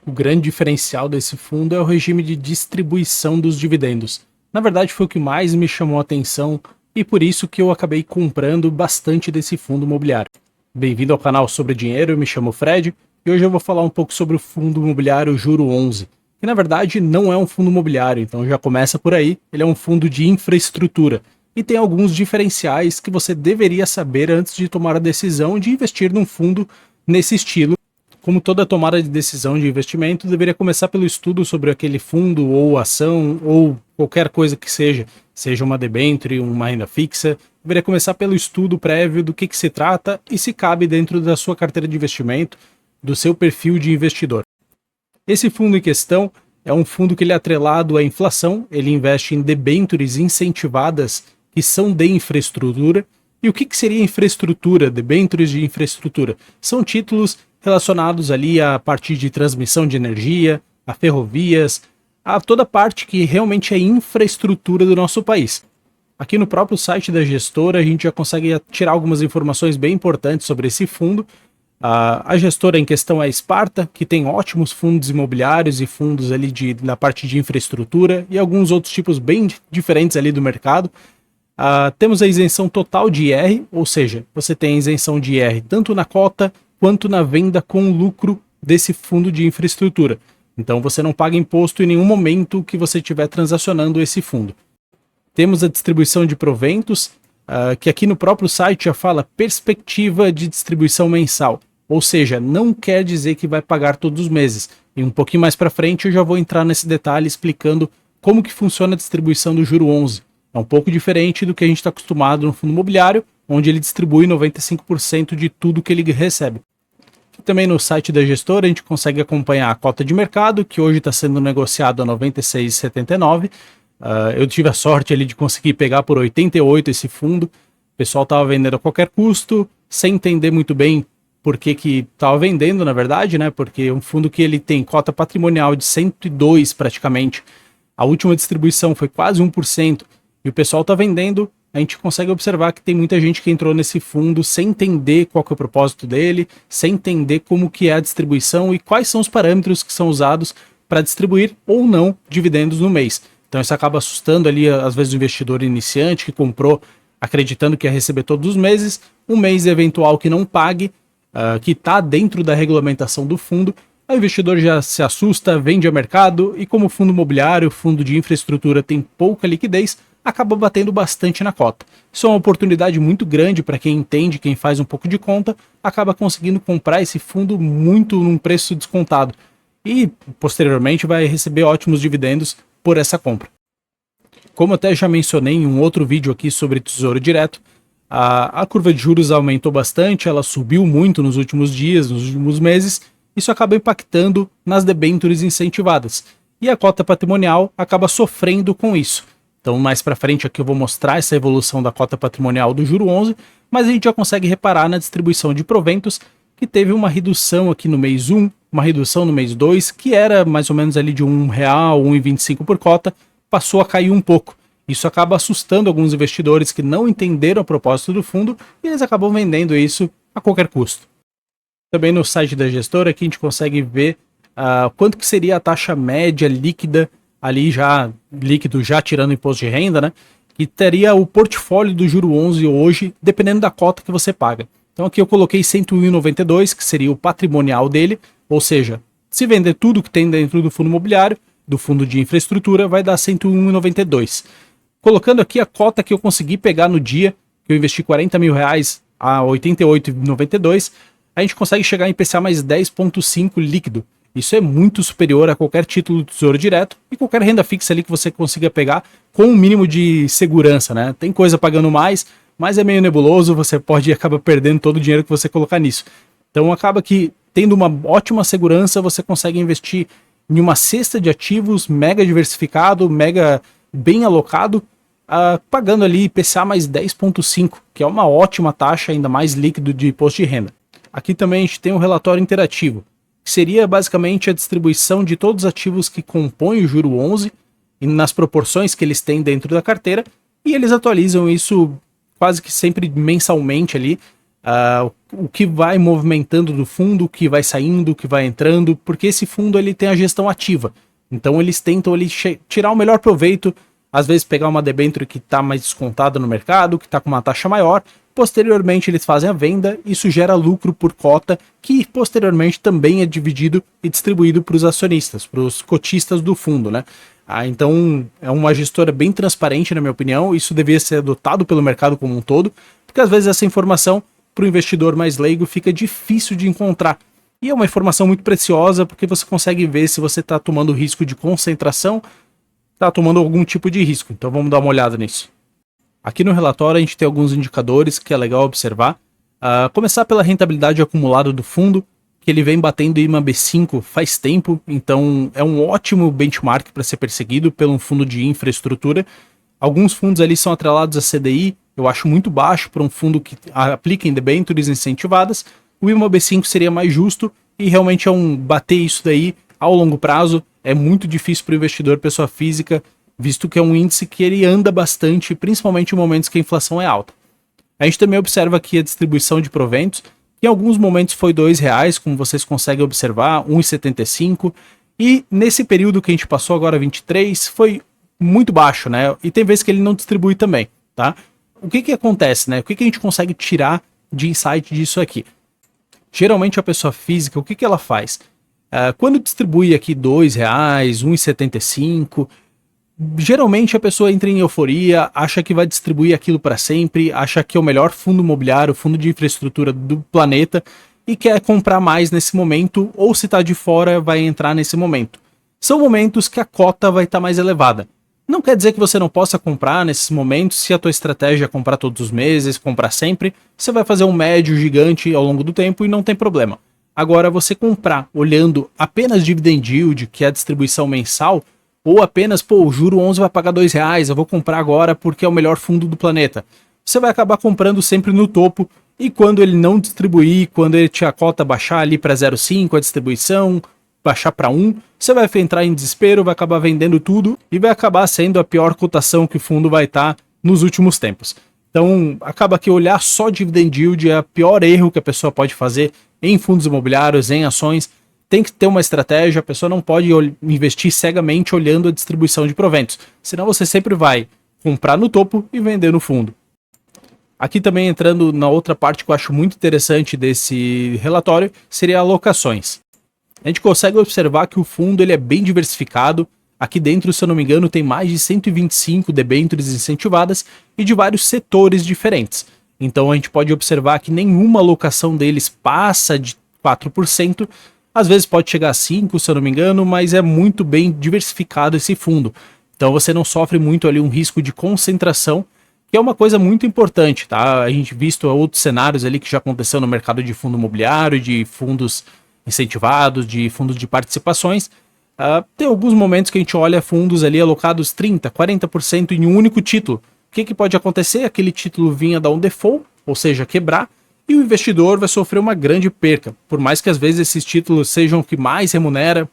O grande diferencial desse fundo é o regime de distribuição dos dividendos. Na verdade, foi o que mais me chamou a atenção e por isso que eu acabei comprando bastante desse fundo imobiliário. Bem-vindo ao canal Sobre Dinheiro, eu me chamo Fred e hoje eu vou falar um pouco sobre o fundo imobiliário Juro 11, que na verdade não é um fundo imobiliário, então já começa por aí, ele é um fundo de infraestrutura e tem alguns diferenciais que você deveria saber antes de tomar a decisão de investir num fundo nesse estilo. Como toda tomada de decisão de investimento, deveria começar pelo estudo sobre aquele fundo ou ação ou qualquer coisa que seja uma debênture, uma renda fixa. Deveria começar pelo estudo prévio do que se trata e se cabe dentro da sua carteira de investimento, do seu perfil de investidor. Esse fundo em questão é um fundo que ele é atrelado à inflação, ele investe em debêntures incentivadas que são de infraestrutura. E o que seria infraestrutura, debêntures de infraestrutura? São títulos relacionados ali à parte de transmissão de energia, a ferrovias, a toda parte que realmente é infraestrutura do nosso país. Aqui no próprio site da gestora a gente já consegue tirar algumas informações bem importantes sobre esse fundo. A gestora em questão é a Sparta, que tem ótimos fundos imobiliários e fundos ali na parte de infraestrutura e alguns outros tipos bem diferentes ali do mercado. Temos a isenção total de IR, ou seja, você tem a isenção de IR tanto na cota quanto na venda com lucro desse fundo de infraestrutura. Então você não paga imposto em nenhum momento que você estiver transacionando esse fundo. Temos a distribuição de proventos, que aqui no próprio site já fala perspectiva de distribuição mensal, ou seja, não quer dizer que vai pagar todos os meses. E um pouquinho mais para frente eu já vou entrar nesse detalhe explicando como que funciona a distribuição do Juro 11. É um pouco diferente do que a gente está acostumado no fundo imobiliário, onde ele distribui 95% de tudo que ele recebe. Aqui também no site da gestora a gente consegue acompanhar a cota de mercado, que hoje está sendo negociado a R$ 96,79. Eu tive a sorte ali de conseguir pegar por 88 esse fundo. O pessoal estava vendendo a qualquer custo, sem entender muito bem por que estava vendendo, na verdade, né? Porque é um fundo que ele tem cota patrimonial de 102 praticamente. A última distribuição foi quase 1%. E o pessoal está vendendo. A gente consegue observar que tem muita gente que entrou nesse fundo sem entender qual que é o propósito dele, sem entender como que é a distribuição e quais são os parâmetros que são usados para distribuir ou não dividendos no mês. Então isso acaba assustando ali, às vezes, o investidor iniciante que comprou acreditando que ia receber todos os meses, um mês eventual que não pague, que está dentro da regulamentação do fundo, o investidor já se assusta, vende ao mercado e como o fundo imobiliário, o fundo de infraestrutura tem pouca liquidez, acaba batendo bastante na cota. Isso é uma oportunidade muito grande para quem entende, quem faz um pouco de conta, acaba conseguindo comprar esse fundo muito num preço descontado e posteriormente vai receber ótimos dividendos por essa compra. Como até já mencionei em um outro vídeo aqui sobre Tesouro Direto, a curva de juros aumentou bastante, ela subiu muito nos últimos dias, nos últimos meses, isso acaba impactando nas debêntures incentivadas e a cota patrimonial acaba sofrendo com isso. Então mais para frente aqui eu vou mostrar essa evolução da cota patrimonial do Juro 11, mas a gente já consegue reparar na distribuição de proventos que teve uma redução aqui no mês 1, uma redução no mês 2, que era mais ou menos ali de R$ 1,00, R$ 1,25 por cota, passou a cair um pouco. Isso acaba assustando alguns investidores que não entenderam o propósito do fundo e eles acabam vendendo isso a qualquer custo. Também no site da gestora aqui a gente consegue ver quanto que seria a taxa média líquida ali já líquido, já tirando imposto de renda, né? Que teria o portfólio do Juro 11 hoje, dependendo da cota que você paga. Então aqui eu coloquei 101,92, que seria o patrimonial dele, ou seja, se vender tudo que tem dentro do fundo imobiliário, do fundo de infraestrutura, vai dar 101,92. Colocando aqui a cota que eu consegui pegar no dia, que eu investi R$40 mil a 88,92, a gente consegue chegar em IPCA mais 10,5 líquido. Isso é muito superior a qualquer título do Tesouro Direto e qualquer renda fixa ali que você consiga pegar com um mínimo de segurança, né? Tem coisa pagando mais, mas é meio nebuloso, você pode acabar perdendo todo o dinheiro que você colocar nisso. Então acaba que, tendo uma ótima segurança, você consegue investir em uma cesta de ativos mega diversificado, mega bem alocado, pagando ali IPCA mais 10,5, que é uma ótima taxa, ainda mais líquido de imposto de renda. Aqui também a gente tem um relatório interativo, que seria basicamente a distribuição de todos os ativos que compõem o Juro 11 e nas proporções que eles têm dentro da carteira, e eles atualizam isso quase que sempre mensalmente ali, o que vai movimentando do fundo, o que vai saindo, o que vai entrando, porque esse fundo ele tem a gestão ativa. Então eles tentam ali tirar o melhor proveito, às vezes pegar uma debênture que está mais descontada no mercado, que está com uma taxa maior, posteriormente eles fazem a venda, isso gera lucro por cota, que posteriormente também é dividido e distribuído para os acionistas, para os cotistas do fundo, né? Então é uma gestora bem transparente, na minha opinião, isso deveria ser adotado pelo mercado como um todo, porque às vezes essa informação para o investidor mais leigo fica difícil de encontrar. E é uma informação muito preciosa porque você consegue ver se você está tomando risco de concentração, está tomando algum tipo de risco. Então vamos dar uma olhada nisso. Aqui no relatório a gente tem alguns indicadores que é legal observar. Começar pela rentabilidade acumulada do fundo, que ele vem batendo IMA B5 faz tempo, então é um ótimo benchmark para ser perseguido pelo um fundo de infraestrutura. Alguns fundos ali são atrelados a CDI, eu acho muito baixo para um fundo que aplica em debêntures incentivadas. O IMA B5 seria mais justo e realmente bater isso daí ao longo prazo é muito difícil para o investidor pessoa física, visto que é um índice que ele anda bastante, principalmente em momentos que a inflação é alta. A gente também observa aqui a distribuição de proventos, que em alguns momentos foi R$2, como vocês conseguem observar, 1,75, e nesse período que a gente passou agora, 23, foi muito baixo, né? E tem vezes que ele não distribui também, tá? O que acontece, né? O que a gente consegue tirar de insight disso aqui? Geralmente a pessoa física, o que ela faz? Quando distribui aqui R$2, 1,75, geralmente a pessoa entra em euforia, acha que vai distribuir aquilo para sempre, acha que é o melhor fundo imobiliário, fundo de infraestrutura do planeta e quer comprar mais nesse momento, ou se está de fora vai entrar nesse momento. São momentos que a cota vai estar mais elevada. Não quer dizer que você não possa comprar nesses momentos, se a tua estratégia é comprar todos os meses, comprar sempre, você vai fazer um médio gigante ao longo do tempo e não tem problema. Agora, você comprar olhando apenas dividend yield, que é a distribuição mensal, ou apenas, o juro 11 vai pagar R$2, eu vou comprar agora porque é o melhor fundo do planeta. Você vai acabar comprando sempre no topo, e quando ele não distribuir, quando a cota baixar ali para 0,5 a distribuição, baixar para 1, você vai entrar em desespero, vai acabar vendendo tudo e vai acabar sendo a pior cotação que o fundo vai estar nos últimos tempos. Então, acaba que olhar só dividend yield é o pior erro que a pessoa pode fazer em fundos imobiliários, em ações. Tem que ter uma estratégia, a pessoa não pode investir cegamente olhando a distribuição de proventos, senão você sempre vai comprar no topo e vender no fundo. Aqui também entrando na outra parte que eu acho muito interessante desse relatório, seria alocações. A gente consegue observar que o fundo ele é bem diversificado. Aqui dentro, se eu não me engano, tem mais de 125 debêntures incentivadas e de vários setores diferentes. Então a gente pode observar que nenhuma alocação deles passa de 4%. Às vezes pode chegar a 5%, se eu não me engano, mas é muito bem diversificado esse fundo. Então você não sofre muito ali um risco de concentração, que é uma coisa muito importante, tá? A gente visto outros cenários ali que já aconteceu no mercado de fundo imobiliário, de fundos incentivados, de fundos de participações. Tem alguns momentos que a gente olha fundos ali alocados 30%, 40% em um único título. O que pode acontecer? Aquele título vinha dar um default, ou seja, quebrar, e o investidor vai sofrer uma grande perca. Por mais que às vezes esses títulos sejam o que mais remunera,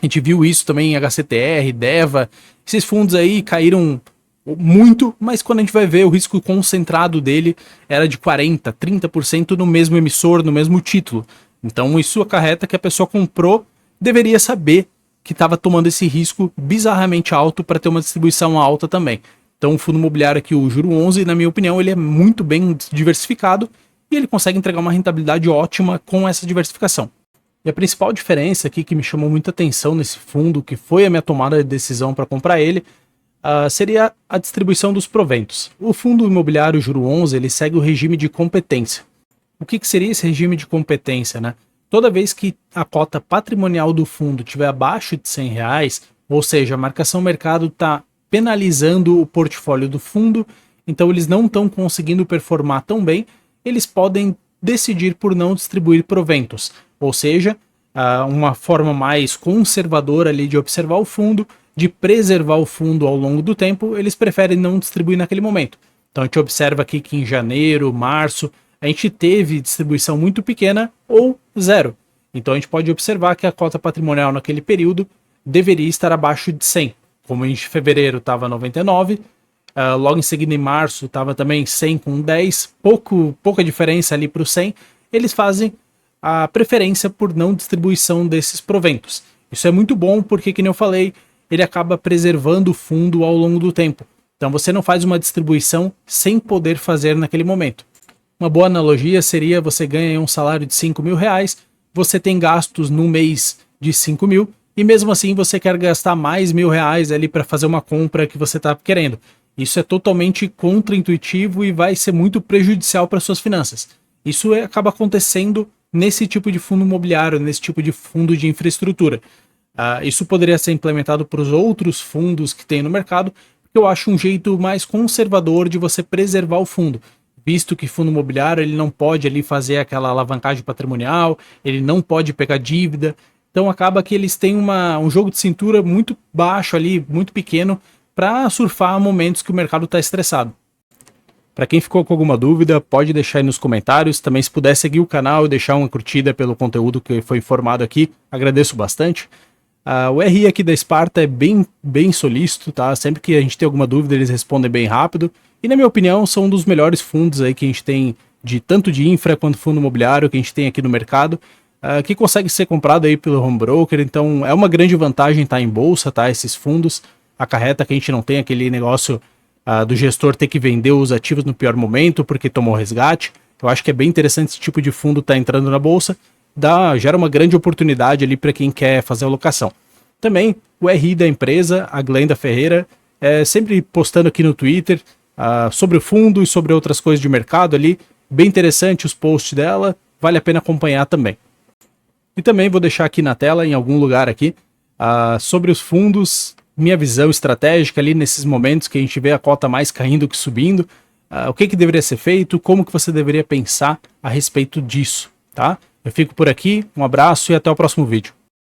a gente viu isso também em HCTR, DEVA, esses fundos aí caíram muito, mas quando a gente vai ver o risco concentrado dele era de 40%, 30% no mesmo emissor, no mesmo título. Então isso acarreta que a pessoa comprou, deveria saber que estava tomando esse risco bizarramente alto para ter uma distribuição alta também. Então o fundo imobiliário aqui, o Juro 11, na minha opinião, ele é muito bem diversificado e ele consegue entregar uma rentabilidade ótima com essa diversificação. E a principal diferença aqui que me chamou muita atenção nesse fundo, que foi a minha tomada de decisão para comprar ele, seria a distribuição dos proventos. O fundo imobiliário Juro 11 ele segue o regime de competência. O que seria esse regime de competência, né? Toda vez que a cota patrimonial do fundo estiver abaixo de R$100, ou seja, a marcação mercado está penalizando o portfólio do fundo, então eles não estão conseguindo performar tão bem, eles podem decidir por não distribuir proventos, ou seja, uma forma mais conservadora ali de observar o fundo, de preservar o fundo ao longo do tempo, eles preferem não distribuir naquele momento. Então a gente observa aqui que em janeiro, março, a gente teve distribuição muito pequena ou zero. Então a gente pode observar que a cota patrimonial naquele período deveria estar abaixo de 100. Como em fevereiro estava 99, logo em seguida em março estava também 100 com 10, pouca diferença ali para o 100, eles fazem a preferência por não distribuição desses proventos. Isso é muito bom porque, como eu falei, ele acaba preservando o fundo ao longo do tempo. Então você não faz uma distribuição sem poder fazer naquele momento. Uma boa analogia seria você ganha um salário de 5 mil reais, você tem gastos no mês de 5 mil, e mesmo assim você quer gastar mais R$ 1.000 ali para fazer uma compra que você está querendo. Isso é totalmente contraintuitivo e vai ser muito prejudicial para suas finanças. Isso acaba acontecendo nesse tipo de fundo imobiliário, nesse tipo de fundo de infraestrutura. Isso poderia ser implementado para os outros fundos que tem no mercado, porque eu acho um jeito mais conservador de você preservar o fundo, visto que fundo imobiliário ele não pode ali fazer aquela alavancagem patrimonial, ele não pode pegar dívida, então acaba que eles têm um jogo de cintura muito baixo ali, muito pequeno, para surfar momentos que o mercado está estressado. Para quem ficou com alguma dúvida, pode deixar aí nos comentários. Também, se puder seguir o canal e deixar uma curtida pelo conteúdo que foi informado aqui, agradeço bastante. O RI aqui da Sparta é bem solícito, tá? Sempre que a gente tem alguma dúvida, eles respondem bem rápido. E, na minha opinião, são um dos melhores fundos aí que a gente tem, tanto de infra quanto fundo imobiliário, que a gente tem aqui no mercado, que consegue ser comprado aí pelo home broker. Então, é uma grande vantagem estar em bolsa, tá? Esses fundos acarreta que a gente não tem aquele negócio do gestor ter que vender os ativos no pior momento porque tomou resgate. Eu acho que é bem interessante esse tipo de fundo estar entrando na bolsa, gera uma grande oportunidade ali para quem quer fazer alocação. Também o RI da empresa, a Glenda Ferreira, sempre postando aqui no Twitter sobre o fundo e sobre outras coisas de mercado ali, bem interessante os posts dela, vale a pena acompanhar também. E também vou deixar aqui na tela, em algum lugar aqui, sobre os fundos, minha visão estratégica ali nesses momentos que a gente vê a cota mais caindo que subindo, o que deveria ser feito, como que você deveria pensar a respeito disso, tá? Eu fico por aqui, um abraço e até o próximo vídeo.